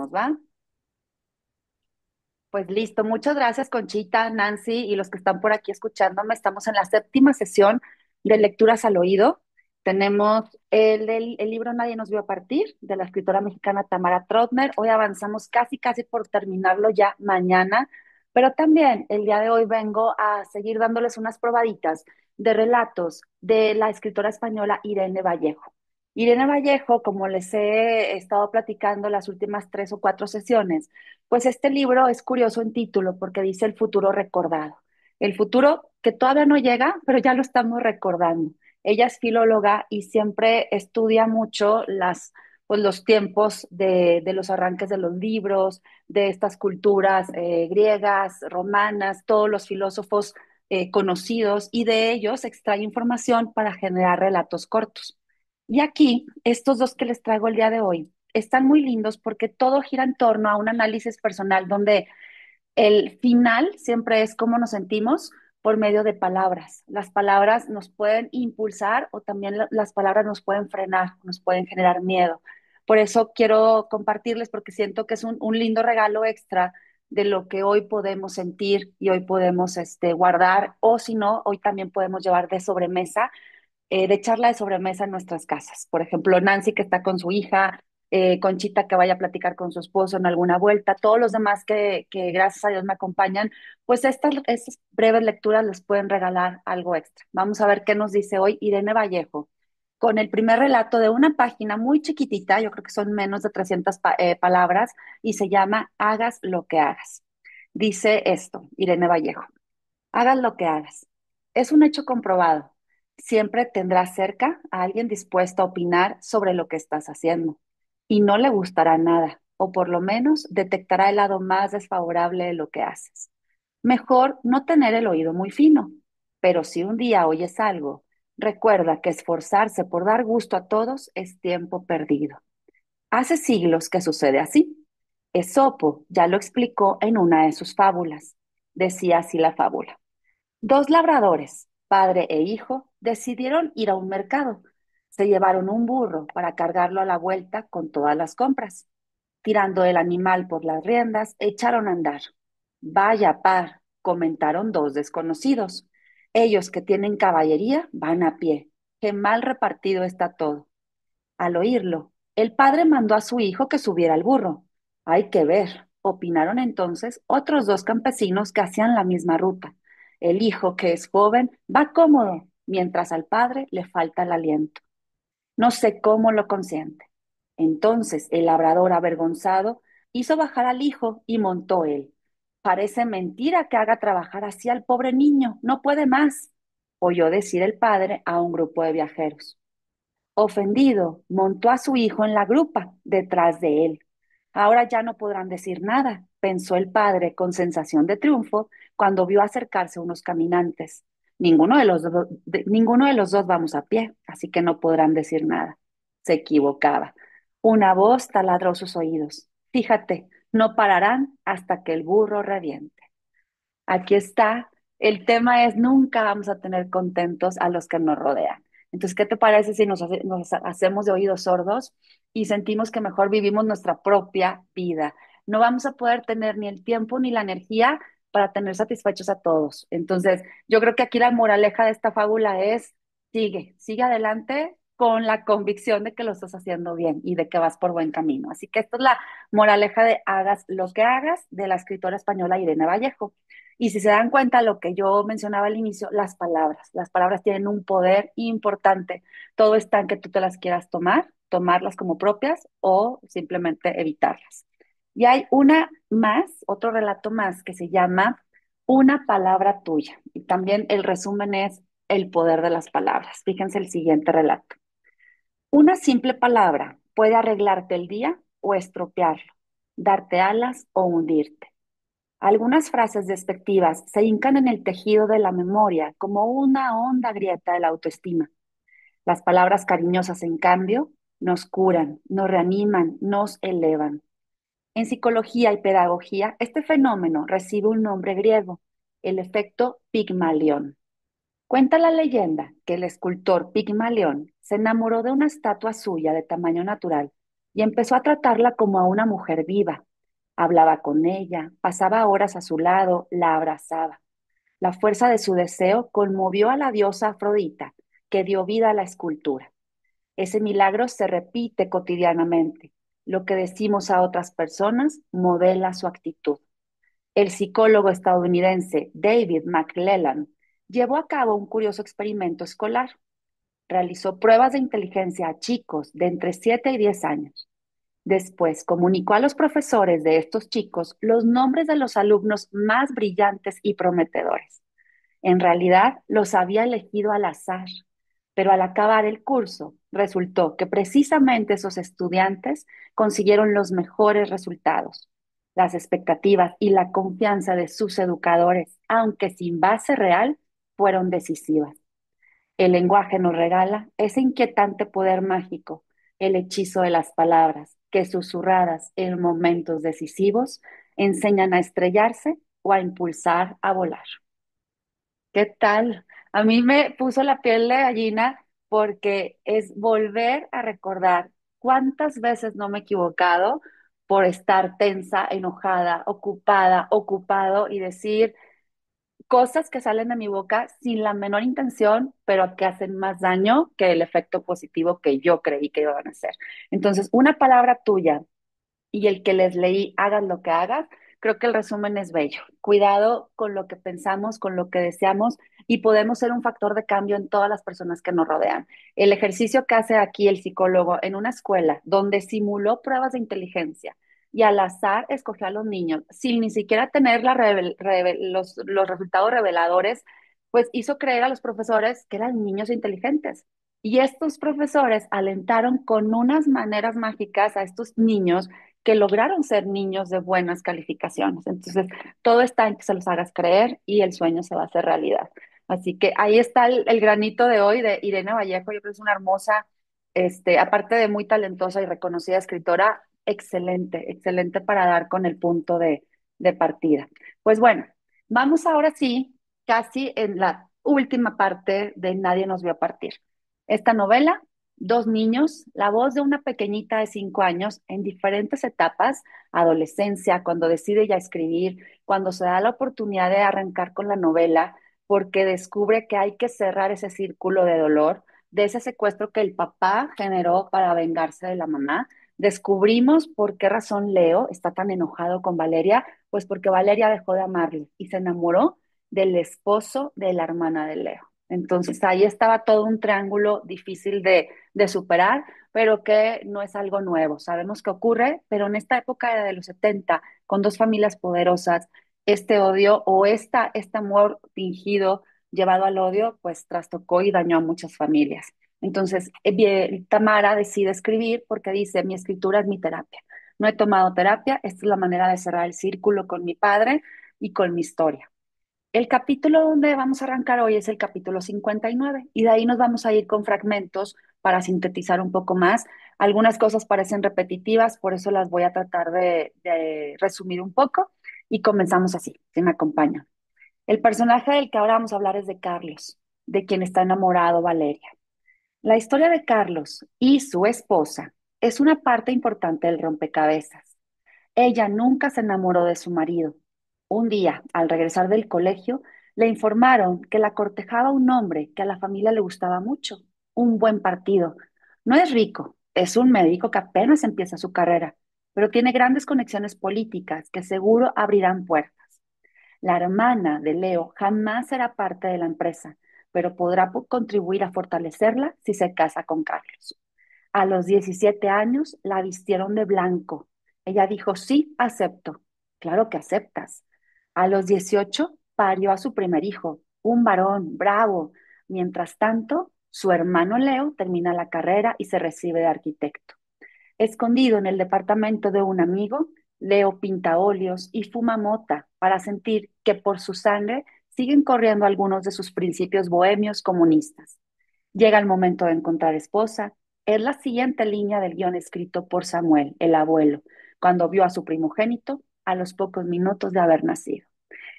¿Va? Pues listo, muchas gracias Conchita, Nancy y los que están por aquí escuchándome. Estamos en la séptima sesión de lecturas al oído. Tenemos el libro Nadie nos vio partir, de la escritora mexicana Tamara Trotner. Hoy avanzamos casi por terminarlo ya mañana, pero también el día de hoy vengo a seguir dándoles unas probaditas de relatos de la escritora española Irene Vallejo. Irene Vallejo, como les he estado platicando las últimas 3 o 4 sesiones, pues este libro es curioso en título porque dice el futuro recordado. El futuro que todavía no llega, pero ya lo estamos recordando. Ella es filóloga y siempre estudia mucho pues los tiempos de los arranques de los libros, de estas culturas griegas, romanas, todos los filósofos conocidos, y de ellos extrae información para generar relatos cortos. Y aquí, estos dos que les traigo el día de hoy están muy lindos porque todo gira en torno a un análisis personal donde el final siempre es cómo nos sentimos por medio de palabras. Las palabras nos pueden impulsar o también las palabras nos pueden frenar, nos pueden generar miedo. Por eso quiero compartirles porque siento que es un lindo regalo extra de lo que hoy podemos sentir y hoy podemos guardar, o si no, hoy también podemos llevar de sobremesa, de charla de sobremesa en nuestras casas. Por ejemplo, Nancy que está con su hija, Conchita que vaya a platicar con su esposo en alguna vuelta, todos los demás que gracias a Dios me acompañan, pues estas breves lecturas les pueden regalar algo extra. Vamos a ver qué nos dice hoy Irene Vallejo, con el primer relato de una página muy chiquitita, yo creo que son menos de 300 palabras, y se llama Hagas lo que hagas. Dice esto, Irene Vallejo: hagas lo que hagas. Es un hecho comprobado. Siempre tendrás cerca a alguien dispuesto a opinar sobre lo que estás haciendo. Y no le gustará nada, o por lo menos detectará el lado más desfavorable de lo que haces. Mejor no tener el oído muy fino, pero si un día oyes algo, recuerda que esforzarse por dar gusto a todos es tiempo perdido. Hace siglos que sucede así. Esopo ya lo explicó en una de sus fábulas. Decía así la fábula: dos labradores, padre e hijo, decidieron ir a un mercado. Se llevaron un burro para cargarlo a la vuelta con todas las compras. Tirando el animal por las riendas, echaron a andar. Vaya par, comentaron dos desconocidos. Ellos que tienen caballería van a pie. Qué mal repartido está todo. Al oírlo, el padre mandó a su hijo que subiera al burro. Hay que ver, opinaron entonces otros dos campesinos que hacían la misma ruta. El hijo, que es joven, va cómodo, mientras al padre le falta el aliento. No sé cómo lo consiente. Entonces el labrador, avergonzado, hizo bajar al hijo y montó él. Parece mentira que haga trabajar así al pobre niño, no puede más, oyó decir el padre a un grupo de viajeros. Ofendido, montó a su hijo en la grupa detrás de él. Ahora ya no podrán decir nada, pensó el padre con sensación de triunfo cuando vio acercarse unos caminantes. Ninguno de los dos vamos a pie, así que no podrán decir nada. Se equivocaba. Una voz taladró sus oídos. Fíjate, no pararán hasta que el burro reviente. Aquí está. El tema es: nunca vamos a tener contentos a los que nos rodean. Entonces, ¿qué te parece si nos hacemos de oídos sordos y sentimos que mejor vivimos nuestra propia vida? No vamos a poder tener ni el tiempo ni la energía para tener satisfechos a todos. Entonces, yo creo que aquí la moraleja de esta fábula es: sigue adelante con la convicción de que lo estás haciendo bien y de que vas por buen camino. Así que esta es la moraleja de hagas lo que hagas, de la escritora española Irene Vallejo. Y si se dan cuenta, lo que yo mencionaba al inicio, las palabras tienen un poder importante. Todo está en que tú te las quieras tomar, tomarlas como propias o simplemente evitarlas. Y hay una más, otro relato más que se llama Una palabra tuya. Y también el resumen es el poder de las palabras. Fíjense el siguiente relato. Una simple palabra puede arreglarte el día o estropearlo, darte alas o hundirte. Algunas frases despectivas se hincan en el tejido de la memoria como una honda grieta de la autoestima. Las palabras cariñosas, en cambio, nos curan, nos reaniman, nos elevan. En psicología y pedagogía, este fenómeno recibe un nombre griego: el efecto Pigmalión. Cuenta la leyenda que el escultor Pigmalión se enamoró de una estatua suya de tamaño natural y empezó a tratarla como a una mujer viva. Hablaba con ella, pasaba horas a su lado, la abrazaba. La fuerza de su deseo conmovió a la diosa Afrodita, que dio vida a la escultura. Ese milagro se repite cotidianamente. Lo que decimos a otras personas modela su actitud. El psicólogo estadounidense David McClellan llevó a cabo un curioso experimento escolar. Realizó pruebas de inteligencia a chicos de entre 7 y 10 años. Después comunicó a los profesores de estos chicos los nombres de los alumnos más brillantes y prometedores. En realidad los había elegido al azar, pero al acabar el curso resultó que precisamente esos estudiantes consiguieron los mejores resultados. Las expectativas y la confianza de sus educadores, aunque sin base real, fueron decisivas. El lenguaje nos regala ese inquietante poder mágico, el hechizo de las palabras, que susurradas en momentos decisivos enseñan a estrellarse o a impulsar a volar. ¿Qué tal? A mí me puso la piel de gallina porque es volver a recordar cuántas veces no me he equivocado por estar tensa, enojada, ocupada, ocupado y decir cosas que salen de mi boca sin la menor intención, pero que hacen más daño que el efecto positivo que yo creí que iban a hacer. Entonces, una palabra tuya y el que les leí, hagas lo que hagas, creo que el resumen es bello. Cuidado con lo que pensamos, con lo que deseamos y podemos ser un factor de cambio en todas las personas que nos rodean. El ejercicio que hace aquí el psicólogo en una escuela donde simuló pruebas de inteligencia y al azar escogió a los niños sin ni siquiera tener los resultados reveladores, pues hizo creer a los profesores que eran niños inteligentes. Y estos profesores alentaron con unas maneras mágicas a estos niños que lograron ser niños de buenas calificaciones. Entonces, todo está en que se los hagas creer y el sueño se va a hacer realidad. Así que ahí está el granito de hoy de Irene Vallejo. Yo creo que es una hermosa, aparte de muy talentosa y reconocida escritora, excelente, excelente para dar con el punto de partida. Pues bueno, vamos ahora sí, casi en la última parte de Nadie nos vio partir. Esta novela, dos niños, la voz de una pequeñita de 5 años en diferentes etapas, adolescencia, cuando decide ya escribir, cuando se da la oportunidad de arrancar con la novela, porque descubre que hay que cerrar ese círculo de dolor, de ese secuestro que el papá generó para vengarse de la mamá. Descubrimos por qué razón Leo está tan enojado con Valeria, pues porque Valeria dejó de amarle y se enamoró del esposo de la hermana de Leo. Entonces ahí estaba todo un triángulo difícil de superar, pero que no es algo nuevo. Sabemos que ocurre, pero en esta época de los 70, con dos familias poderosas, este odio o este amor fingido llevado al odio, pues trastocó y dañó a muchas familias. Entonces, Tamara decide escribir porque dice, mi escritura es mi terapia. No he tomado terapia, esta es la manera de cerrar el círculo con mi padre y con mi historia. El capítulo donde vamos a arrancar hoy es el capítulo 59 y de ahí nos vamos a ir con fragmentos para sintetizar un poco más. Algunas cosas parecen repetitivas, por eso las voy a tratar de resumir un poco y comenzamos así, si me acompañan. El personaje del que ahora vamos a hablar es de Carlos, de quien está enamorado Valeria. La historia de Carlos y su esposa es una parte importante del rompecabezas. Ella nunca se enamoró de su marido. Un día, al regresar del colegio, le informaron que la cortejaba un hombre que a la familia le gustaba mucho, un buen partido. No es rico, es un médico que apenas empieza su carrera, pero tiene grandes conexiones políticas que seguro abrirán puertas. La hermana de Leo jamás será parte de la empresa, pero podrá contribuir a fortalecerla si se casa con Carlos. A los 17 años la vistieron de blanco. Ella dijo, sí, acepto. Claro que aceptas. A los 18 parió a su primer hijo, un varón bravo. Mientras tanto, su hermano Leo termina la carrera y se recibe de arquitecto. Escondido en el departamento de un amigo, Leo pinta óleos y fuma mota para sentir que por su sangre siguen corriendo algunos de sus principios bohemios comunistas. Llega el momento de encontrar esposa. Es la siguiente línea del guión escrito por Samuel, el abuelo, cuando vio a su primogénito a los pocos minutos de haber nacido.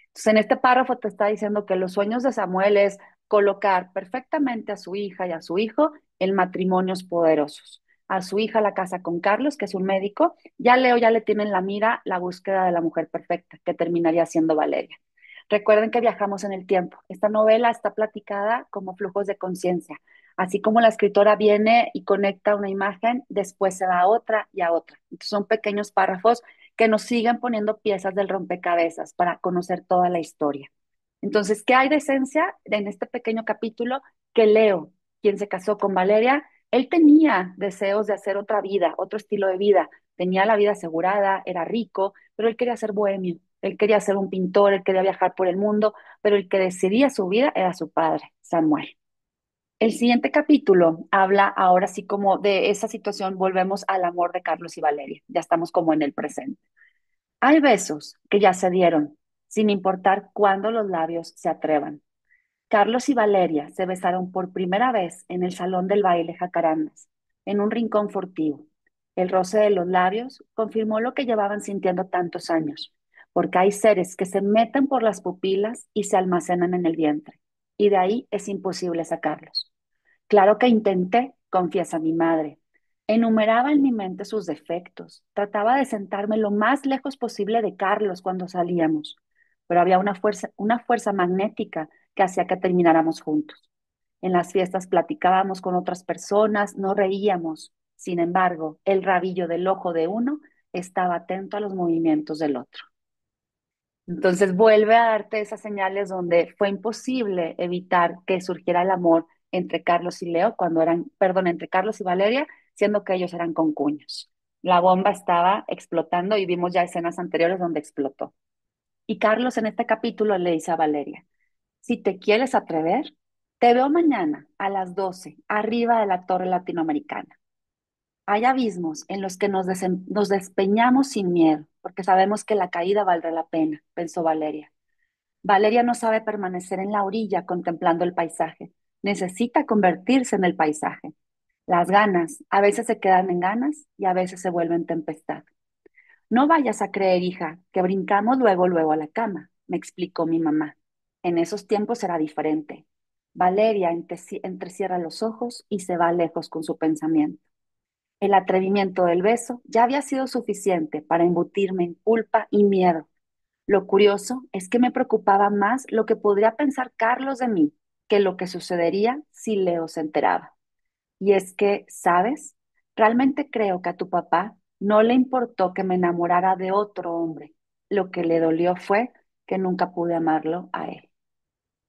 Entonces, en este párrafo te está diciendo que los sueños de Samuel es colocar perfectamente a su hija y a su hijo en matrimonios poderosos. a su hija a la casa con Carlos, que es un médico. Ya Leo ya le tiene en la mira la búsqueda de la mujer perfecta, que terminaría siendo Valeria. Recuerden que viajamos en el tiempo. Esta novela está platicada como flujos de conciencia. Así como la escritora viene y conecta una imagen, después se va a otra y a otra. Entonces, son pequeños párrafos que nos siguen poniendo piezas del rompecabezas para conocer toda la historia. Entonces, ¿qué hay de esencia en este pequeño capítulo? Que Leo, quien se casó con Valeria, él tenía deseos de hacer otra vida, otro estilo de vida. Tenía la vida asegurada, era rico, pero él quería ser bohemio, él quería ser un pintor, él quería viajar por el mundo, pero el que decidía su vida era su padre, Samuel. El siguiente capítulo habla ahora sí como de esa situación, volvemos al amor de Carlos y Valeria, ya estamos como en el presente. Hay besos que ya se dieron, sin importar cuándo los labios se atrevan. Carlos y Valeria se besaron por primera vez en el salón del baile Jacarandas, en un rincón furtivo. El roce de los labios confirmó lo que llevaban sintiendo tantos años, porque hay seres que se meten por las pupilas y se almacenan en el vientre, y de ahí es imposible sacarlos. Claro que intenté, confiesa mi madre. Enumeraba en mi mente sus defectos. Trataba de sentarme lo más lejos posible de Carlos cuando salíamos, pero había una fuerza magnética que hacía que termináramos juntos. En las fiestas platicábamos con otras personas, no reíamos. Sin embargo, el rabillo del ojo de uno estaba atento a los movimientos del otro. Entonces vuelve a darte esas señales donde fue imposible evitar que surgiera el amor entre Carlos y Leo cuando eran, perdón, entre Carlos y Valeria, siendo que ellos eran concuños. La bomba estaba explotando y vimos ya escenas anteriores donde explotó. Y Carlos en este capítulo le dice a Valeria, si te quieres atrever, te veo mañana a las 12 arriba de la Torre Latinoamericana. Hay abismos en los que nos despeñamos sin miedo, porque sabemos que la caída valdrá la pena, pensó Valeria. Valeria no sabe permanecer en la orilla contemplando el paisaje. Necesita convertirse en el paisaje. Las ganas a veces se quedan en ganas y a veces se vuelven tempestad. No vayas a creer, hija, que brincamos luego, luego a la cama, me explicó mi mamá. En esos tiempos era diferente. Valeria entrecierra los ojos y se va lejos con su pensamiento. El atrevimiento del beso ya había sido suficiente para embutirme en culpa y miedo. Lo curioso es que me preocupaba más lo que podría pensar Carlos de mí que lo que sucedería si Leo se enteraba. Y es que, ¿sabes? Realmente creo que a tu papá no le importó que me enamorara de otro hombre. Lo que le dolió fue que nunca pude amarlo a él.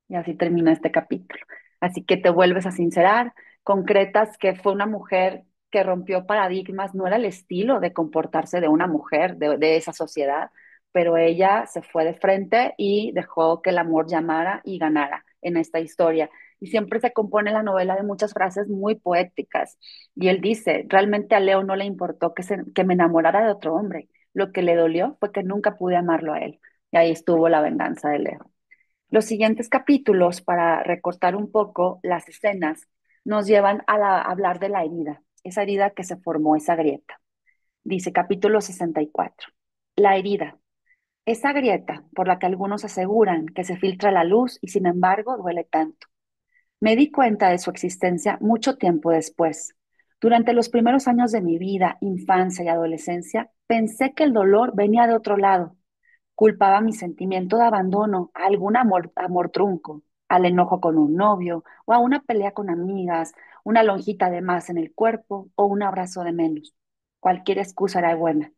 Y así termina este capítulo. Así que te vuelves a sincerar, concretas que fue una mujer que rompió paradigmas, no era el estilo de comportarse de una mujer de esa sociedad, pero ella se fue de frente y dejó que el amor llamara y ganara en esta historia. Y siempre se compone la novela de muchas frases muy poéticas. Y él dice, realmente a Leo no le importó que me enamorara de otro hombre. Lo que le dolió fue que nunca pude amarlo a él. Y ahí estuvo la venganza de Leo. Los siguientes capítulos, para recortar un poco las escenas, nos llevan a hablar de la herida, esa herida que se formó, esa grieta. Dice capítulo 64. La herida, esa grieta por la que algunos aseguran que se filtra la luz y sin embargo duele tanto. Me di cuenta de su existencia mucho tiempo después. Durante los primeros años de mi vida, infancia y adolescencia, pensé que el dolor venía de otro lado. Culpaba mi sentimiento de abandono a algún amor trunco, al enojo con un novio o a una pelea con amigas, una lonjita de más en el cuerpo o un abrazo de menos. Cualquier excusa era buena.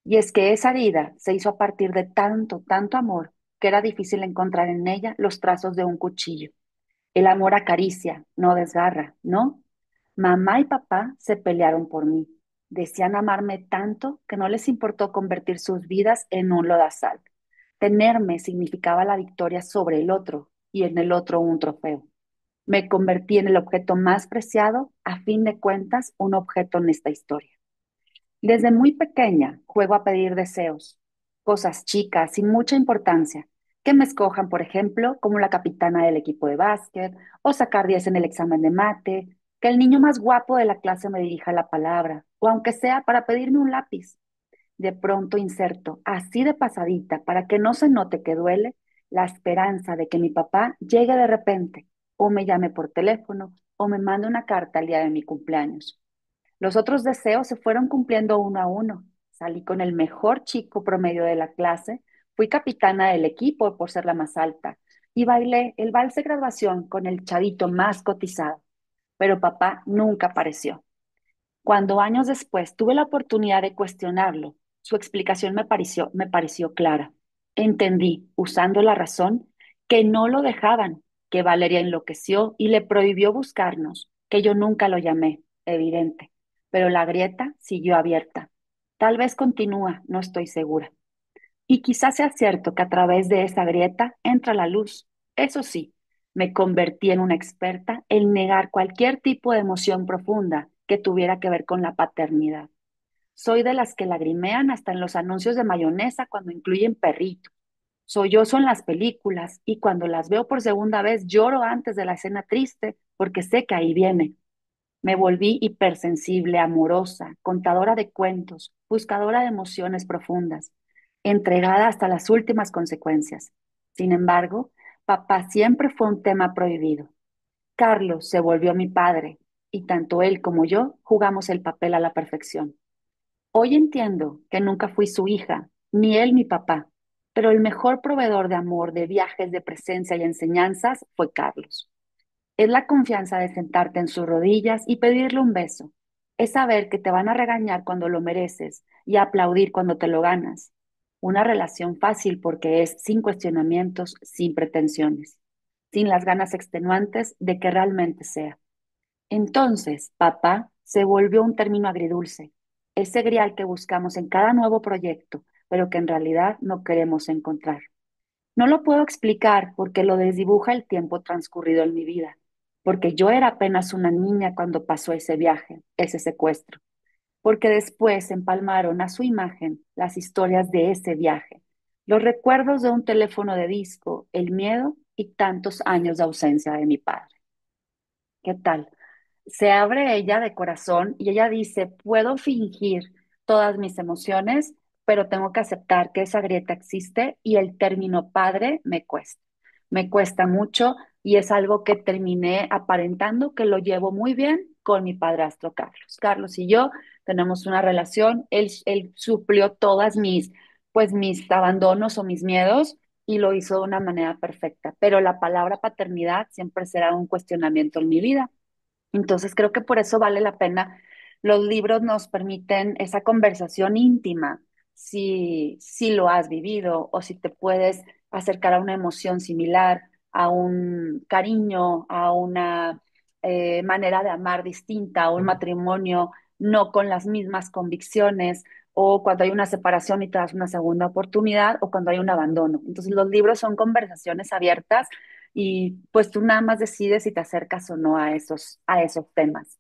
Y es que esa herida se hizo a partir de tanto, tanto amor que era difícil encontrar en ella los trazos de un cuchillo. El amor acaricia, no desgarra, ¿no? Mamá y papá se pelearon por mí. Decían amarme tanto que no les importó convertir sus vidas en un lodazal. Tenerme significaba la victoria sobre el otro y en el otro un trofeo. Me convertí en el objeto más preciado, a fin de cuentas, un objeto en esta historia. Desde muy pequeña juego a pedir deseos, cosas chicas sin mucha importancia, que me escojan, por ejemplo, como la capitana del equipo de básquet o sacar 10 en el examen de mate, que el niño más guapo de la clase me dirija la palabra, o aunque sea para pedirme un lápiz. De pronto inserto, así de pasadita, para que no se note que duele, la esperanza de que mi papá llegue de repente, o me llame por teléfono, o me mande una carta al día de mi cumpleaños. Los otros deseos se fueron cumpliendo uno a uno. Salí con el mejor chico promedio de la clase, fui capitana del equipo por ser la más alta y bailé el vals de graduación con el chavito más cotizado. Pero papá nunca apareció. Cuando años después tuve la oportunidad de cuestionarlo, su explicación me pareció clara. Entendí, usando la razón, que no lo dejaban, que Valeria enloqueció y le prohibió buscarnos, que yo nunca lo llamé, evidente. Pero la grieta siguió abierta. Tal vez continúa, no estoy segura. Y quizás sea cierto que a través de esa grieta entra la luz. Eso sí, me convertí en una experta en negar cualquier tipo de emoción profunda que tuviera que ver con la paternidad. Soy de las que lagrimean hasta en los anuncios de mayonesa cuando incluyen perrito. Sollozo en las películas y cuando las veo por segunda vez lloro antes de la escena triste porque sé que ahí viene. Me volví hipersensible, amorosa, contadora de cuentos, buscadora de emociones profundas, entregada hasta las últimas consecuencias. Sin embargo, papá siempre fue un tema prohibido. Carlos se volvió mi padre y tanto él como yo jugamos el papel a la perfección. Hoy entiendo que nunca fui su hija, ni él mi papá, pero el mejor proveedor de amor, de viajes, de presencia y enseñanzas fue Carlos. Es la confianza de sentarte en sus rodillas y pedirle un beso. Es saber que te van a regañar cuando lo mereces y aplaudir cuando te lo ganas. Una relación fácil porque es sin cuestionamientos, sin pretensiones, sin las ganas extenuantes de que realmente sea. Entonces, papá se volvió un término agridulce, ese grial que buscamos en cada nuevo proyecto, pero que en realidad no queremos encontrar. No lo puedo explicar porque lo desdibuja el tiempo transcurrido en mi vida, porque yo era apenas una niña cuando pasó ese viaje, ese secuestro, porque después empalmaron a su imagen las historias de ese viaje, los recuerdos de un teléfono de disco, el miedo y tantos años de ausencia de mi padre. ¿Qué tal? Se abre ella de corazón y ella dice, puedo fingir todas mis emociones, pero tengo que aceptar que esa grieta existe y el término padre me cuesta. Me cuesta mucho y es algo que terminé aparentando que lo llevo muy bien con mi padrastro Carlos. Carlos y yo tenemos una relación, él suplió todas pues mis abandonos o mis miedos y lo hizo de una manera perfecta, pero la palabra paternidad siempre será un cuestionamiento en mi vida. Entonces creo que por eso vale la pena. Los libros nos permiten esa conversación íntima, si lo has vivido o si te puedes acercar a una emoción similar, a un cariño, a una manera de amar distinta, a un matrimonio no con las mismas convicciones, o cuando hay una separación y te das una segunda oportunidad, o cuando hay un abandono. Entonces los libros son conversaciones abiertas y pues tú nada más decides si te acercas o no a esos temas.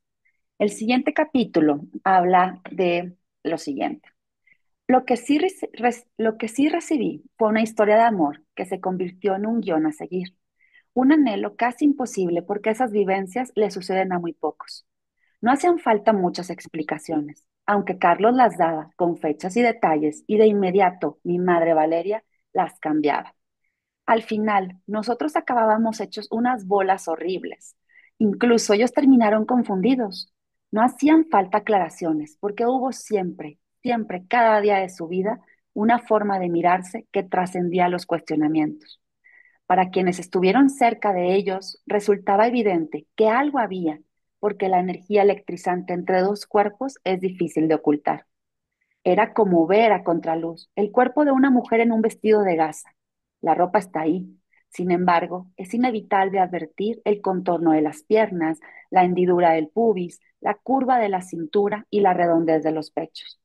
El siguiente capítulo habla de lo siguiente. Lo que sí recibí fue una historia de amor que se convirtió en un guión a seguir, un anhelo casi imposible porque esas vivencias le suceden a muy pocos. No hacían falta muchas explicaciones, aunque Carlos las daba con fechas y detalles y de inmediato mi madre Valeria las cambiaba. Al final, nosotros acabábamos hechos unas bolas horribles. Incluso ellos terminaron confundidos. No hacían falta aclaraciones, porque hubo siempre, siempre, cada día de su vida, una forma de mirarse que trascendía los cuestionamientos. Para quienes estuvieron cerca de ellos, resultaba evidente que algo había, porque la energía electrizante entre dos cuerpos es difícil de ocultar. Era como ver a contraluz el cuerpo de una mujer en un vestido de gasa. La ropa está ahí. Sin embargo, es inevitable advertir el contorno de las piernas, la hendidura del pubis, la curva de la cintura y la redondez de los pechos.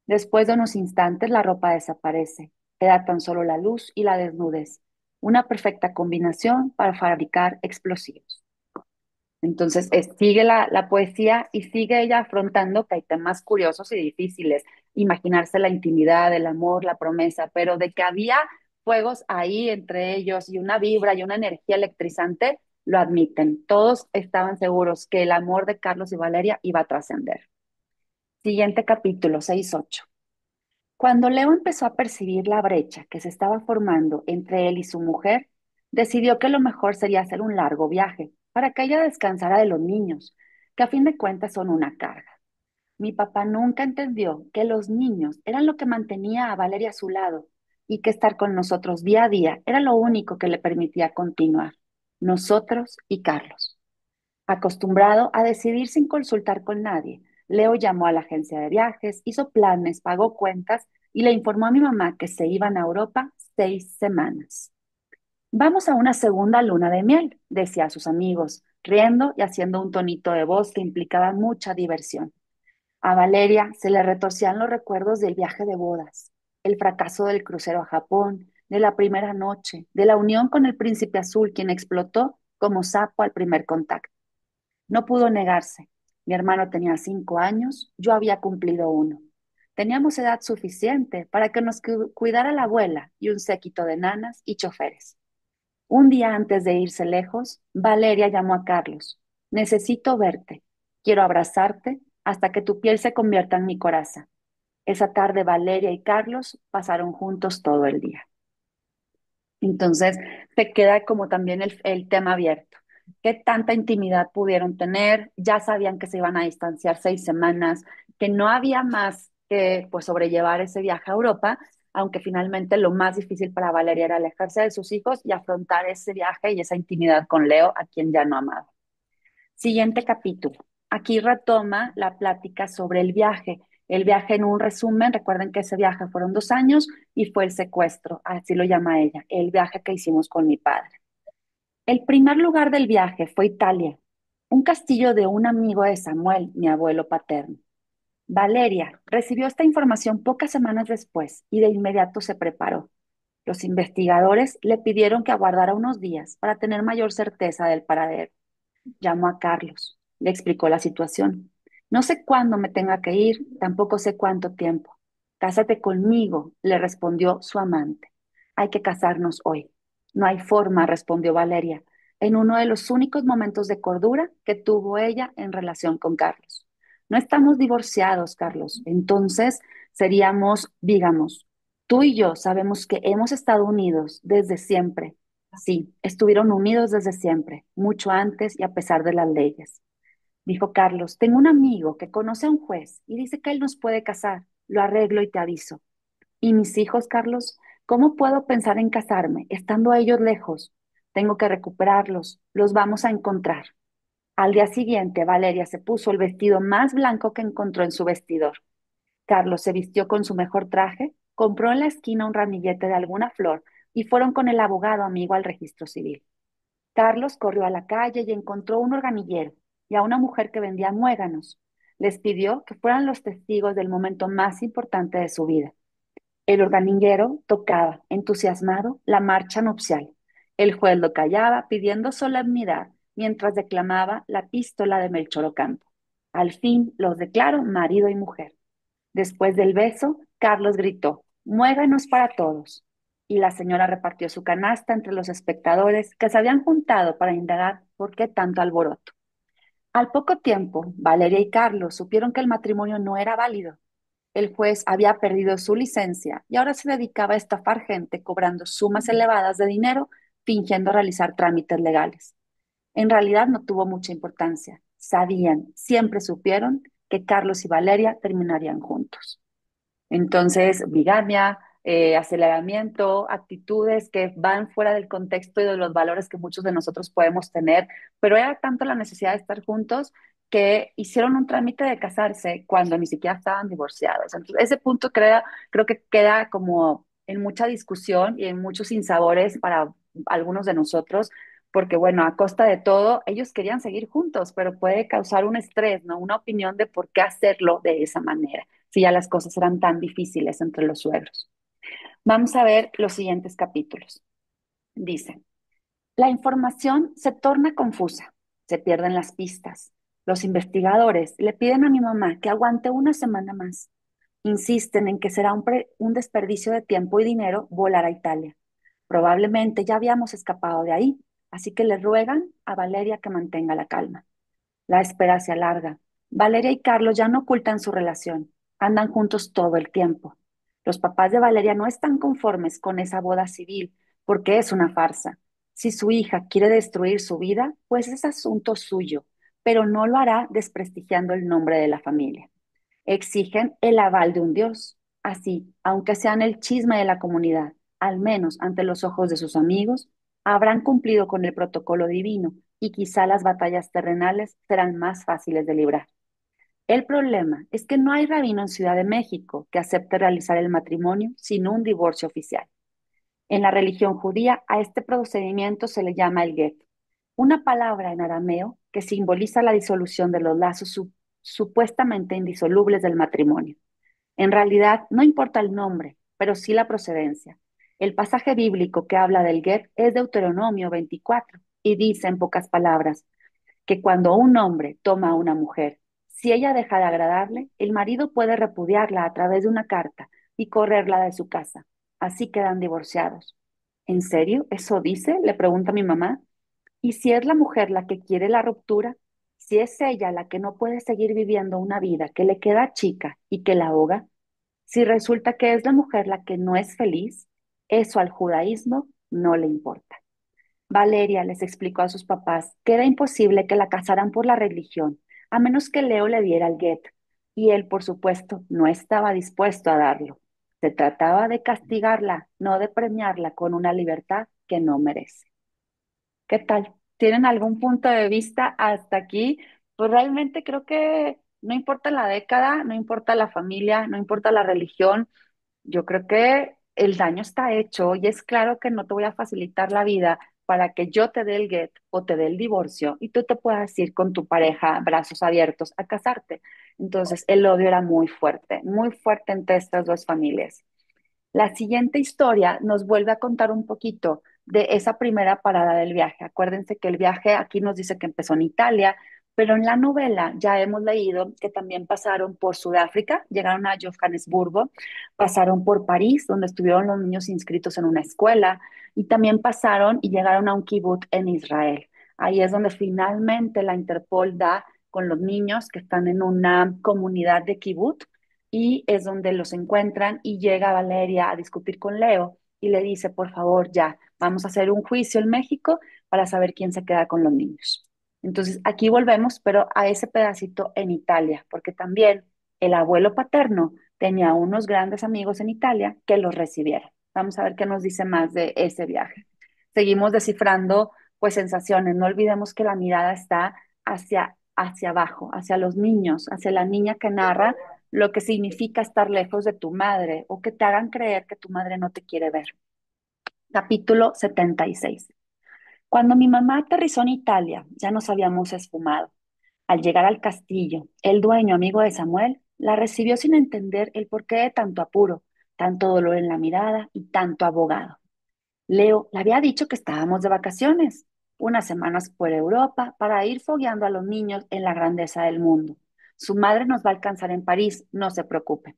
Después de unos instantes, la ropa desaparece. Queda tan solo la luz y la desnudez, una perfecta combinación para fabricar explosivos. Entonces, sigue la poesía y sigue ella afrontando que hay temas curiosos y difíciles. Imaginarse la intimidad, el amor, la promesa, pero de que había fuegos ahí entre ellos y una vibra y una energía electrizante, lo admiten. Todos estaban seguros que el amor de Carlos y Valeria iba a trascender. Siguiente capítulo, 6-8. Cuando Leo empezó a percibir la brecha que se estaba formando entre él y su mujer, decidió que lo mejor sería hacer un largo viaje para que ella descansara de los niños, que a fin de cuentas son una carga. Mi papá nunca entendió que los niños eran lo que mantenía a Valeria a su lado y que estar con nosotros día a día era lo único que le permitía continuar. Nosotros y Carlos. Acostumbrado a decidir sin consultar con nadie, Leo llamó a la agencia de viajes, hizo planes, pagó cuentas y le informó a mi mamá que se iban a Europa 6 semanas. Vamos a una segunda luna de miel, decía a sus amigos, riendo y haciendo un tonito de voz que implicaba mucha diversión. A Valeria se le retorcían los recuerdos del viaje de bodas, el fracaso del crucero a Japón, de la primera noche, de la unión con el príncipe azul, quien explotó como sapo al primer contacto. No pudo negarse. Mi hermano tenía 5 años, yo había cumplido uno. Teníamos edad suficiente para que nos cuidara la abuela y un séquito de nanas y choferes. Un día antes de irse lejos, Valeria llamó a Carlos. Necesito verte. Quiero abrazarte hasta que tu piel se convierta en mi coraza. Esa tarde Valeria y Carlos pasaron juntos todo el día. Entonces, te queda como también el tema abierto. ¿Qué tanta intimidad pudieron tener? Ya sabían que se iban a distanciar 6 semanas, que no había más que pues sobrellevar ese viaje a Europa, aunque finalmente lo más difícil para Valeria era alejarse de sus hijos y afrontar ese viaje y esa intimidad con Leo, a quien ya no amaba. Siguiente capítulo. Aquí retoma la plática sobre el viaje. El viaje en un resumen, recuerden que ese viaje fueron 2 años y fue el secuestro, así lo llama ella, el viaje que hicimos con mi padre. El primer lugar del viaje fue Italia, un castillo de un amigo de Samuel, mi abuelo paterno. Valeria recibió esta información pocas semanas después y de inmediato se preparó. Los investigadores le pidieron que aguardara unos días para tener mayor certeza del paradero. Llamó a Carlos, le explicó la situación. No sé cuándo me tenga que ir, tampoco sé cuánto tiempo. Cásate conmigo, le respondió su amante. Hay que casarnos hoy. No hay forma, respondió Valeria, en uno de los únicos momentos de cordura que tuvo ella en relación con Carlos. No estamos divorciados, Carlos. Entonces seríamos, digamos, tú y yo sabemos que hemos estado unidos desde siempre. Sí, estuvieron unidos desde siempre, mucho antes y a pesar de las leyes. Dijo Carlos, tengo un amigo que conoce a un juez y dice que él nos puede casar. Lo arreglo y te aviso. ¿Y mis hijos, Carlos? ¿Cómo puedo pensar en casarme estando ellos lejos? Tengo que recuperarlos. Los vamos a encontrar. Al día siguiente, Valeria se puso el vestido más blanco que encontró en su vestidor. Carlos se vistió con su mejor traje, compró en la esquina un ramillete de alguna flor y fueron con el abogado amigo al registro civil. Carlos corrió a la calle y encontró un organillero y a una mujer que vendía muéganos. Les pidió que fueran los testigos del momento más importante de su vida. El organillero tocaba, entusiasmado, la marcha nupcial. El juez lo callaba, pidiendo solemnidad, mientras declamaba la epístola de Melchor Ocampo. Al fin los declaró marido y mujer. Después del beso, Carlos gritó, muéganos para todos. Y la señora repartió su canasta entre los espectadores que se habían juntado para indagar por qué tanto alboroto. Al poco tiempo, Valeria y Carlos supieron que el matrimonio no era válido. El juez había perdido su licencia y ahora se dedicaba a estafar gente cobrando sumas elevadas de dinero, fingiendo realizar trámites legales. En realidad no tuvo mucha importancia. Sabían, siempre supieron que Carlos y Valeria terminarían juntos. Entonces, bigamia, aceleramiento, actitudes que van fuera del contexto y de los valores que muchos de nosotros podemos tener, pero era tanto la necesidad de estar juntos que hicieron un trámite de casarse cuando ni siquiera estaban divorciados. Entonces, ese punto creo que queda como en mucha discusión y en muchos sinsabores para algunos de nosotros, porque bueno, a costa de todo, ellos querían seguir juntos, pero puede causar un estrés, ¿no? Una opinión de por qué hacerlo de esa manera si ya las cosas eran tan difíciles entre los suegros. Vamos a ver los siguientes capítulos. Dice, la información se torna confusa, se pierden las pistas. Los investigadores le piden a mi mamá que aguante una semana más. Insisten en que será un desperdicio de tiempo y dinero volar a Italia. Probablemente ya habíamos escapado de ahí, así que le ruegan a Valeria que mantenga la calma. La espera se alarga. Valeria y Carlos ya no ocultan su relación. Andan juntos todo el tiempo. Los papás de Valeria no están conformes con esa boda civil porque es una farsa. Si su hija quiere destruir su vida, pues es asunto suyo, pero no lo hará desprestigiando el nombre de la familia. Exigen el aval de un Dios. Así, aunque sean el chisme de la comunidad, al menos ante los ojos de sus amigos, habrán cumplido con el protocolo divino y quizá las batallas terrenales serán más fáciles de librar. El problema es que no hay rabino en Ciudad de México que acepte realizar el matrimonio sin un divorcio oficial. En la religión judía, a este procedimiento se le llama el get, una palabra en arameo que simboliza la disolución de los lazos supuestamente indisolubles del matrimonio. En realidad, no importa el nombre, pero sí la procedencia. El pasaje bíblico que habla del get es Deuteronomio 24 y dice en pocas palabras que cuando un hombre toma a una mujer, si ella deja de agradarle, el marido puede repudiarla a través de una carta y correrla de su casa. Así quedan divorciados. ¿En serio? ¿Eso dice? Le pregunta mi mamá. ¿Y si es la mujer la que quiere la ruptura? Si es ella la que no puede seguir viviendo una vida que le queda chica y que la ahoga, si resulta que es la mujer la que no es feliz, eso al judaísmo no le importa. Valeria les explicó a sus papás que era imposible que la casaran por la religión, a menos que Leo le diera el get, y él, por supuesto, no estaba dispuesto a darlo. Se trataba de castigarla, no de premiarla con una libertad que no merece. ¿Qué tal? ¿Tienen algún punto de vista hasta aquí? Pues realmente creo que no importa la década, no importa la familia, no importa la religión, yo creo que el daño está hecho y es claro que no te voy a facilitar la vida para que yo te dé el get o te dé el divorcio y tú te puedas ir con tu pareja, brazos abiertos, a casarte. Entonces, el odio era muy fuerte entre estas dos familias. La siguiente historia nos vuelve a contar un poquito de esa primera parada del viaje. Acuérdense que el viaje aquí nos dice que empezó en Italia, pero en la novela ya hemos leído que también pasaron por Sudáfrica, llegaron a Johannesburgo, pasaron por París, donde estuvieron los niños inscritos en una escuela, y también pasaron y llegaron a un kibbutz en Israel. Ahí es donde finalmente la Interpol da con los niños que están en una comunidad de kibbutz y es donde los encuentran y llega Valeria a discutir con Leo y le dice, por favor, ya, vamos a hacer un juicio en México para saber quién se queda con los niños. Entonces, aquí volvemos, pero a ese pedacito en Italia, porque también el abuelo paterno tenía unos grandes amigos en Italia que los recibieron. Vamos a ver qué nos dice más de ese viaje. Seguimos descifrando, pues, sensaciones. No olvidemos que la mirada está hacia abajo, hacia los niños, hacia la niña que narra lo que significa estar lejos de tu madre o que te hagan creer que tu madre no te quiere ver. Capítulo 76. Cuando mi mamá aterrizó en Italia, ya nos habíamos esfumado. Al llegar al castillo, el dueño, amigo de Samuel, la recibió sin entender el porqué de tanto apuro, tanto dolor en la mirada y tanto abogado. Leo le había dicho que estábamos de vacaciones, unas semanas por Europa, para ir fogueando a los niños en la grandeza del mundo. Su madre nos va a alcanzar en París, no se preocupe.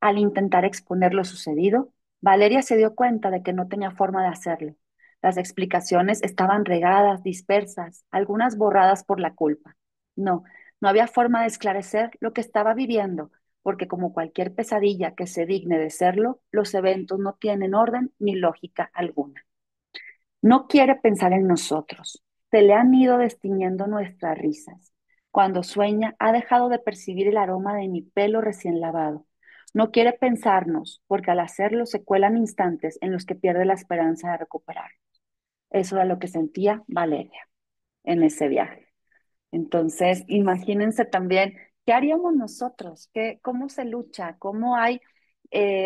Al intentar exponer lo sucedido, Valeria se dio cuenta de que no tenía forma de hacerlo. Las explicaciones estaban regadas, dispersas, algunas borradas por la culpa. No, no había forma de esclarecer lo que estaba viviendo, porque como cualquier pesadilla que se digne de serlo, los eventos no tienen orden ni lógica alguna. No quiere pensar en nosotros. Se le han ido destiñendo nuestras risas. Cuando sueña, ha dejado de percibir el aroma de mi pelo recién lavado. No quiere pensarnos, porque al hacerlo se cuelan instantes en los que pierde la esperanza de recuperar. Eso era lo que sentía Valeria en ese viaje. Entonces, imagínense también, ¿qué haríamos nosotros? ¿Cómo se lucha? ¿Cómo hay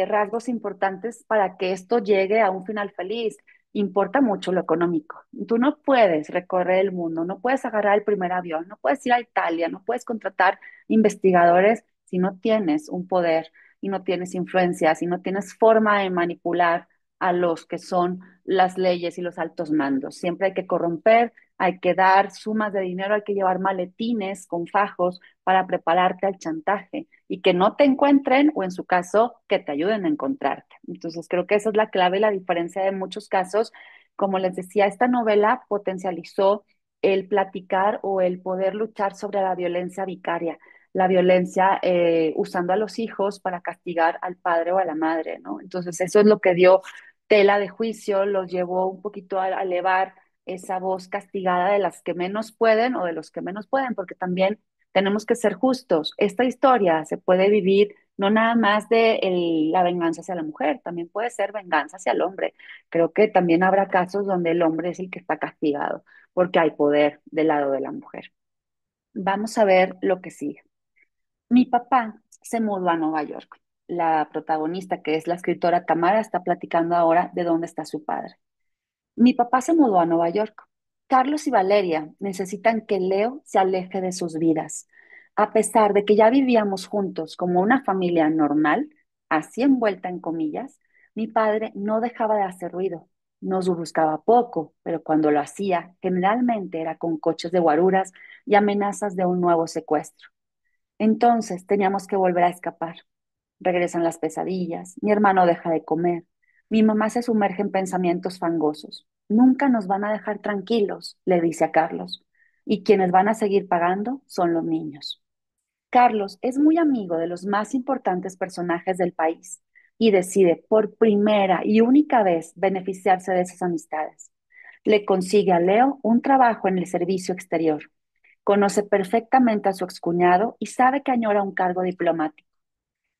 rasgos importantes para que esto llegue a un final feliz? Importa mucho lo económico. Tú no puedes recorrer el mundo, no puedes agarrar el primer avión, no puedes ir a Italia, no puedes contratar investigadores si no tienes un poder y no tienes influencia, si no tienes forma de manipular a los que son las leyes y los altos mandos. Siempre hay que corromper, hay que dar sumas de dinero, hay que llevar maletines con fajos para prepararte al chantaje y que no te encuentren o en su caso que te ayuden a encontrarte. Entonces creo que esa es la clave y la diferencia de muchos casos. Como les decía, esta novela potencializó el platicar o el poder luchar sobre la violencia vicaria, la violencia usando a los hijos para castigar al padre o a la madre, ¿no? Entonces eso es lo que dio tela de juicio, los llevó un poquito a elevar esa voz castigada de las que menos pueden o de los que menos pueden, porque también Tenemos que ser justos. Esta historia se puede vivir no nada más de la venganza hacia la mujer, también puede ser venganza hacia el hombre. Creo que también habrá casos donde el hombre es el que está castigado porque hay poder del lado de la mujer. Vamos a ver lo que sigue. Mi papá se mudó a Nueva York. La protagonista, que es la escritora Tamara, está platicando ahora de dónde está su padre. Mi papá se mudó a Nueva York. Carlos y Valeria necesitan que Leo se aleje de sus vidas. A pesar de que ya vivíamos juntos como una familia normal, así envuelta en comillas, mi padre no dejaba de hacer ruido. Nos buscaba poco, pero cuando lo hacía, generalmente era con coches de guaruras y amenazas de un nuevo secuestro. Entonces teníamos que volver a escapar. Regresan las pesadillas, mi hermano deja de comer, mi mamá se sumerge en pensamientos fangosos. Nunca nos van a dejar tranquilos, le dice a Carlos, y quienes van a seguir pagando son los niños. Carlos es muy amigo de los más importantes personajes del país y decide por primera y única vez beneficiarse de esas amistades. Le consigue a Leo un trabajo en el servicio exterior. Conoce perfectamente a su excuñado y sabe que añora un cargo diplomático.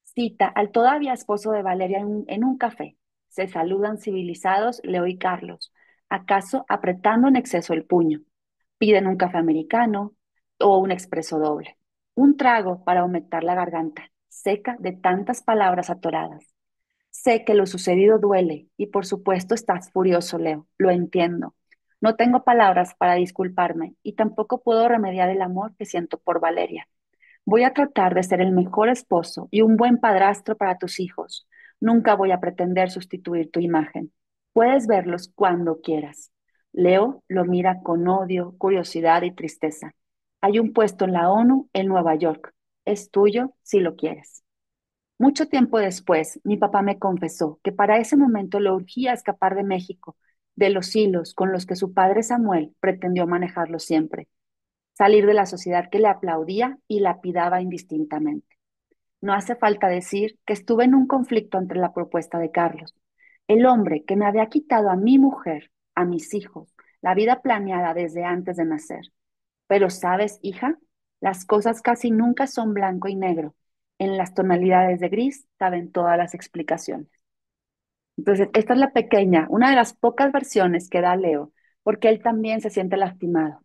Cita al todavía esposo de Valeria en un café. Se saludan civilizados Leo y Carlos, acaso apretando en exceso el puño. Piden un café americano o un expreso doble. Un trago para aumentar la garganta, seca de tantas palabras atoradas. Sé que lo sucedido duele y por supuesto estás furioso, Leo. Lo entiendo. No tengo palabras para disculparme y tampoco puedo remediar el amor que siento por Valeria. Voy a tratar de ser el mejor esposo y un buen padrastro para tus hijos. Nunca voy a pretender sustituir tu imagen. Puedes verlos cuando quieras. Leo lo mira con odio, curiosidad y tristeza. Hay un puesto en la ONU en Nueva York. Es tuyo si lo quieres. Mucho tiempo después, mi papá me confesó que para ese momento le urgía escapar de México, de los hilos con los que su padre Samuel pretendió manejarlo siempre, salir de la sociedad que le aplaudía y lapidaba indistintamente. No hace falta decir que estuve en un conflicto entre la propuesta de Carlos, el hombre que me había quitado a mi mujer, a mis hijos, la vida planeada desde antes de nacer. Pero sabes, hija, las cosas casi nunca son blanco y negro. En las tonalidades de gris caben todas las explicaciones. Entonces, esta es la pequeña, una de las pocas versiones que da Leo, porque él también se siente lastimado.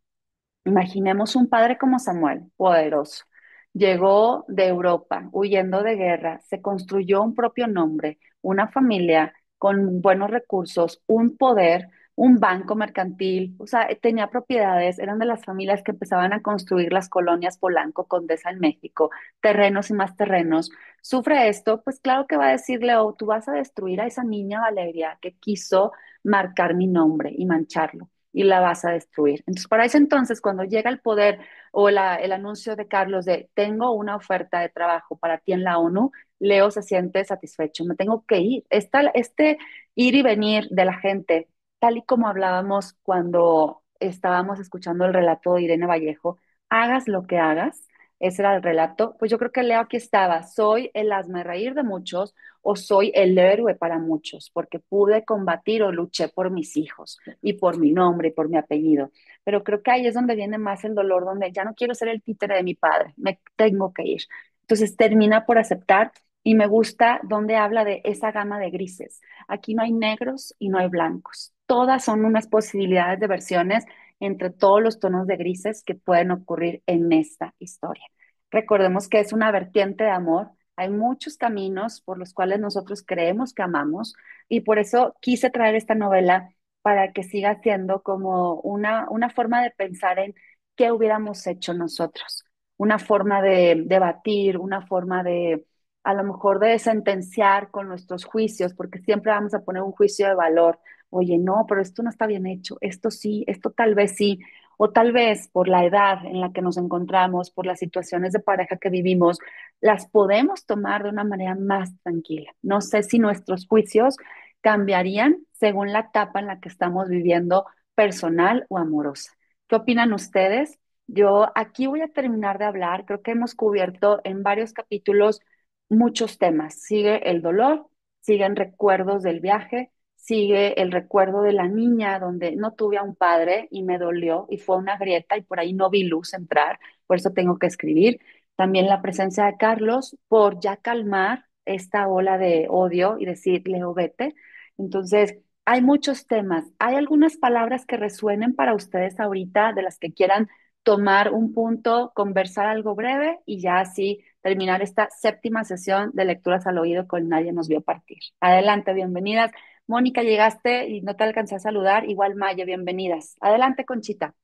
Imaginemos un padre como Samuel, poderoso. Llegó de Europa, huyendo de guerra, se construyó un propio nombre, una familia con buenos recursos, un poder, un banco mercantil, o sea, tenía propiedades, eran de las familias que empezaban a construir las colonias Polanco, Condesa en México, terrenos y más terrenos. Sufre esto, pues claro que va a decirle, oh, tú vas a destruir a esa niña Valeria que quiso marcar mi nombre y mancharlo y la vas a destruir. Entonces, para ese entonces, cuando llega el poder o el anuncio de Carlos de tengo una oferta de trabajo para ti en la ONU, Leo se siente satisfecho, me tengo que ir. Este ir y venir de la gente, tal y como hablábamos cuando estábamos escuchando el relato de Irene Vallejo, hagas lo que hagas, ese era el relato, pues yo creo que Leo aquí estaba, soy el hazme reír de muchos o soy el héroe para muchos, porque pude combatir o luché por mis hijos y por mi nombre y por mi apellido. Pero creo que ahí es donde viene más el dolor, donde ya no quiero ser el títere de mi padre, me tengo que ir. Entonces termina por aceptar y me gusta donde habla de esa gama de grises. Aquí no hay negros y no hay blancos. Todas son unas posibilidades de versiones entre todos los tonos de grises que pueden ocurrir en esta historia. Recordemos que es una vertiente de amor. Hay muchos caminos por los cuales nosotros creemos que amamos y por eso quise traer esta novela para que siga siendo como una forma de pensar en qué hubiéramos hecho nosotros, una forma de debatir, una forma de a lo mejor de sentenciar con nuestros juicios, porque siempre vamos a poner un juicio de valor. Oye, no, pero esto no está bien hecho, esto sí, esto tal vez sí, o tal vez por la edad en la que nos encontramos, por las situaciones de pareja que vivimos, las podemos tomar de una manera más tranquila. No sé si nuestros juicios cambiarían según la etapa en la que estamos viviendo, personal o amorosa. ¿Qué opinan ustedes? Yo aquí voy a terminar de hablar. Creo que hemos cubierto en varios capítulos muchos temas. Sigue el dolor, siguen recuerdos del viaje, sigue el recuerdo de la niña donde no tuve a un padre y me dolió y fue una grieta y por ahí no vi luz entrar, por eso tengo que escribir. También la presencia de Carlos por ya calmar esta ola de odio y decir, Leo, vete. Entonces, hay muchos temas. ¿Hay algunas palabras que resuenen para ustedes ahorita de las que quieran tomar un punto, conversar algo breve y ya así terminar esta séptima sesión de lecturas al oído con Nadie nos vio partir? Adelante, bienvenidas. Mónica, llegaste y no te alcancé a saludar. Igual Maya, bienvenidas. Adelante, Conchita.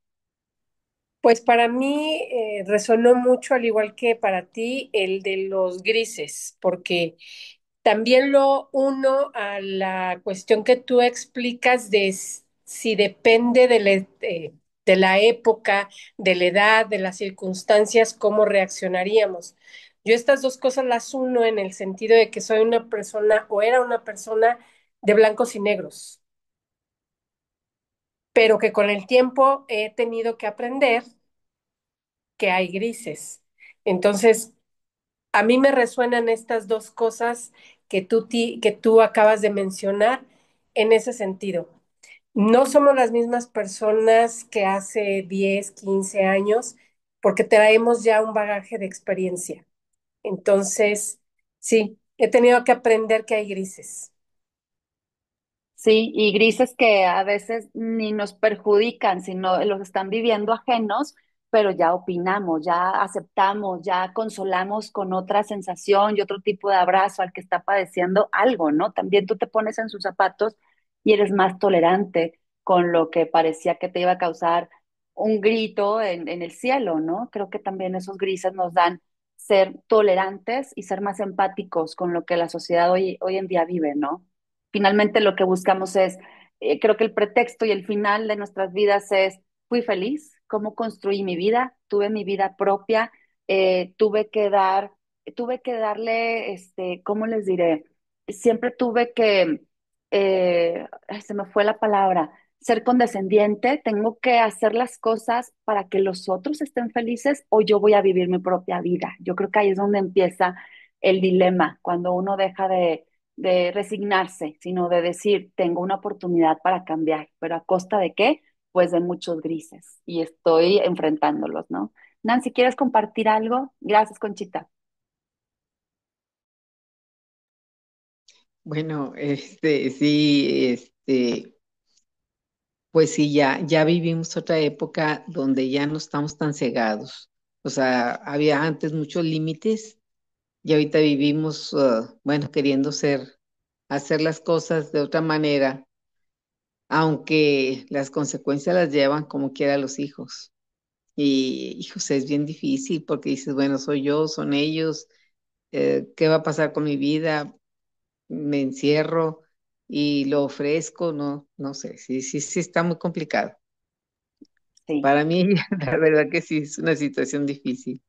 Pues para mí resonó mucho, al igual que para ti, el de los grises, porque también lo uno a la cuestión que tú explicas de si depende de la época, de la edad, de las circunstancias, cómo reaccionaríamos. Yo estas dos cosas las uno en el sentido de que soy una persona o era una persona de blancos y negros, pero que con el tiempo he tenido que aprender que hay grises. Entonces, a mí me resuenan estas dos cosas que tú acabas de mencionar en ese sentido. No somos las mismas personas que hace 10, 15 años porque traemos ya un bagaje de experiencia. Entonces, sí, he tenido que aprender que hay grises. Sí, y grises que a veces ni nos perjudican, sino los están viviendo ajenos, pero ya opinamos, ya aceptamos, ya consolamos con otra sensación y otro tipo de abrazo al que está padeciendo algo, ¿no? También tú te pones en sus zapatos y eres más tolerante con lo que parecía que te iba a causar un grito en el cielo, ¿no? Creo que también esos grises nos dan ser tolerantes y ser más empáticos con lo que la sociedad hoy en día vive, ¿no? Finalmente lo que buscamos es, creo que el pretexto y el final de nuestras vidas es, fui feliz, cómo construí mi vida, tuve mi vida propia, tuve que darle, ¿cómo les diré? Siempre tuve que, ay, se me fue la palabra, ser condescendiente, tengo que hacer las cosas para que los otros estén felices o yo voy a vivir mi propia vida. Yo creo que ahí es donde empieza el dilema, cuando uno deja de resignarse, sino de decir, tengo una oportunidad para cambiar, pero ¿a costa de qué? Pues de muchos grises y estoy enfrentándolos, ¿no? Nancy, ¿quieres compartir algo? Gracias, Conchita. Bueno, sí, pues sí, ya vivimos otra época donde ya no estamos tan cegados. O sea, había antes muchos límites y ahorita vivimos, bueno, queriendo hacer las cosas de otra manera, aunque las consecuencias las llevan como quiera los hijos. Y, hijos, es bien difícil porque dices, bueno, soy yo, son ellos, ¿qué va a pasar con mi vida? Me encierro y lo ofrezco, no sé, sí está muy complicado. Sí. Para mí, la verdad que sí, es una situación difícil.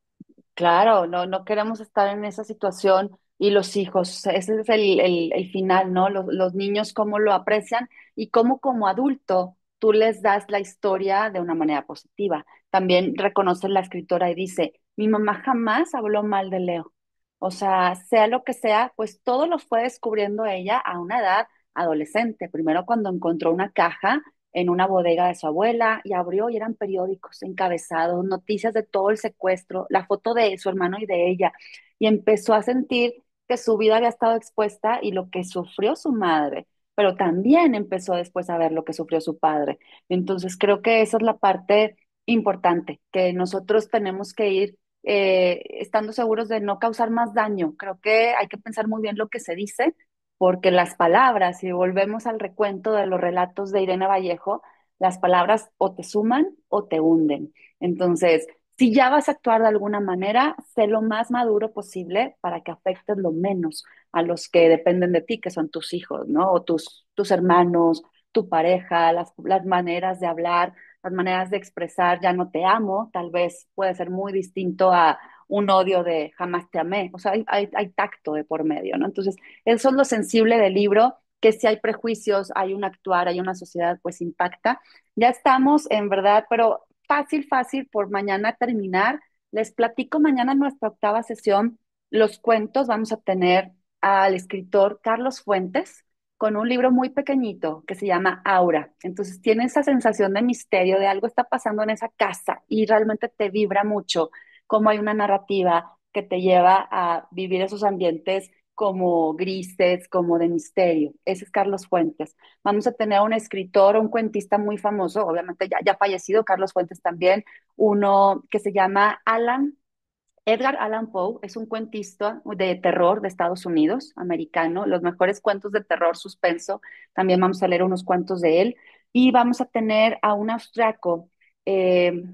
Claro, no queremos estar en esa situación y los hijos, ese es el final, ¿no? Los niños cómo lo aprecian y cómo como adulto tú les das la historia de una manera positiva. También reconoce la escritora y dice, mi mamá jamás habló mal de Leo. O sea lo que sea, pues todo lo fue descubriendo ella a una edad adolescente. Primero cuando encontró una caja en una bodega de su abuela y abrió y eran periódicos encabezados, noticias de todo el secuestro, la foto de su hermano y de ella, y empezó a sentir que su vida había estado expuesta y lo que sufrió su madre, pero también empezó después a ver lo que sufrió su padre. Entonces creo que esa es la parte importante, que nosotros tenemos que ir estando seguros de no causar más daño. Creo que hay que pensar muy bien lo que se dice porque las palabras, si volvemos al recuento de los relatos de Irene Vallejo, las palabras o te suman o te hunden. Entonces, si ya vas a actuar de alguna manera, sé lo más maduro posible para que afectes lo menos a los que dependen de ti, que son tus hijos, ¿no? O tus hermanos, tu pareja, las maneras de hablar, las maneras de expresar, ya no te amo, tal vez puede ser muy distinto a un odio de jamás te amé. O sea, hay tacto de por medio, ¿no? Entonces, eso es lo sensible del libro, que si hay prejuicios, hay un actuar, hay una sociedad, pues impacta. Ya estamos, en verdad, pero fácil, por mañana terminar. Les platico mañana en nuestra octava sesión los cuentos. Vamos a tener al escritor Carlos Fuentes con un libro muy pequeñito que se llama Aura. Entonces tiene esa sensación de misterio, de algo está pasando en esa casa y realmente te vibra mucho cómo hay una narrativa que te lleva a vivir esos ambientes como grises, como de misterio. Ese es Carlos Fuentes. Vamos a tener un escritor, un cuentista muy famoso, obviamente ya fallecido, Carlos Fuentes también, uno que se llama Edgar Allan Poe. Es un cuentista de terror de Estados Unidos, americano, los mejores cuentos de terror suspenso. También vamos a leer unos cuantos de él. Y vamos a tener a un austriaco,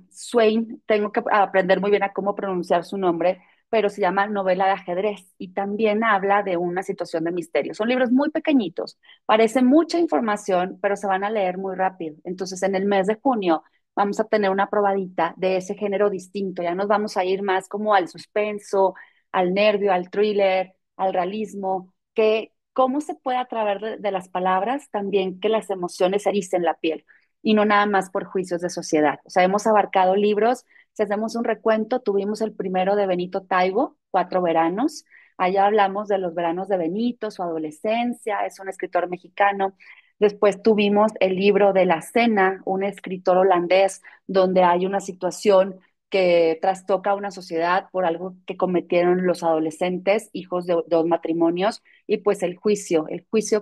Swain, tengo que aprender muy bien a cómo pronunciar su nombre, pero se llama Novela de ajedrez y también habla de una situación de misterio. Son libros muy pequeñitos, parece mucha información, pero se van a leer muy rápido. Entonces, en el mes de junio vamos a tener una probadita de ese género distinto. Ya nos vamos a ir más como al suspenso, al nervio, al thriller, al realismo, que cómo se puede a través de las palabras también que las emociones ericen la piel y no nada más por juicios de sociedad. O sea, hemos abarcado libros, si hacemos un recuento, tuvimos el primero de Benito Taibo, Cuatro veranos. Allá hablamos de los veranos de Benito, su adolescencia, es un escritor mexicano. Después tuvimos el libro de La Cena, un escritor holandés, donde hay una situación que trastoca a una sociedad por algo que cometieron los adolescentes, hijos de dos matrimonios, y pues el juicio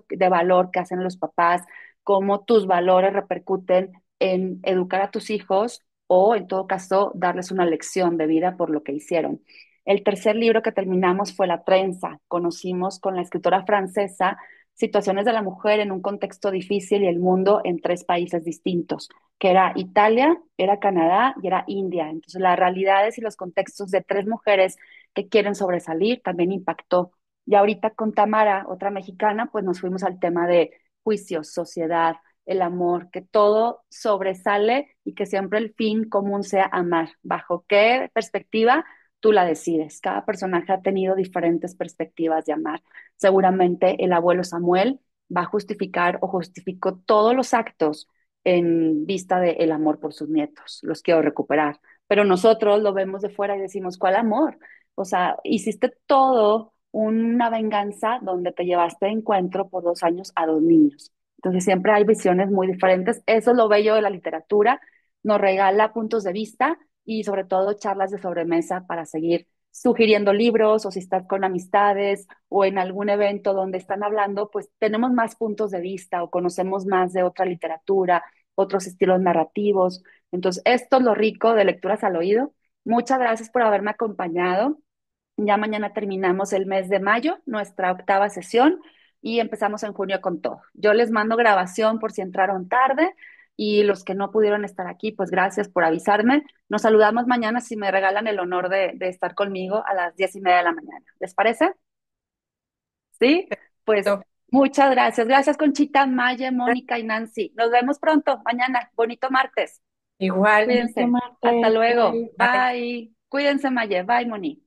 de valor que hacen los papás, cómo tus valores repercuten en educar a tus hijos o en todo caso darles una lección de vida por lo que hicieron. El tercer libro que terminamos fue La Trenza. Conocimos con la escritora francesa situaciones de la mujer en un contexto difícil y el mundo en tres países distintos, que era Italia, era Canadá y era India. Entonces, las realidades y los contextos de tres mujeres que quieren sobresalir también impactó. Y ahorita con Tamara, otra mexicana, pues nos fuimos al tema de juicios, sociedad, el amor, que todo sobresale y que siempre el fin común sea amar. ¿Bajo qué perspectiva? Tú la decides. Cada personaje ha tenido diferentes perspectivas de amar. Seguramente el abuelo Samuel va a justificar o justificó todos los actos en vista del amor por sus nietos. Los quiero recuperar. Pero nosotros lo vemos de fuera y decimos, ¿cuál amor? O sea, hiciste todo una venganza donde te llevaste de encuentro por 2 años a dos niños. Entonces siempre hay visiones muy diferentes. Eso es lo bello de la literatura. Nos regala puntos de vista y sobre todo charlas de sobremesa para seguir sugiriendo libros o si estás con amistades o en algún evento donde están hablando, pues tenemos más puntos de vista o conocemos más de otra literatura, otros estilos narrativos. Entonces, esto es lo rico de Lecturas al Oído. Muchas gracias por haberme acompañado. Ya mañana terminamos el mes de mayo, nuestra octava sesión, y empezamos en junio con todo. Yo les mando grabación por si entraron tarde y los que no pudieron estar aquí, pues gracias por avisarme. Nos saludamos mañana si me regalan el honor de estar conmigo a las 10:30 de la mañana. ¿Les parece? Sí, pues No, muchas gracias. Gracias, Conchita, Maye, Mónica y Nancy. Nos vemos pronto mañana. Bonito martes. igual. Cuídense. Hasta luego. Bye. Bye. Cuídense, Maye. Bye, Moni.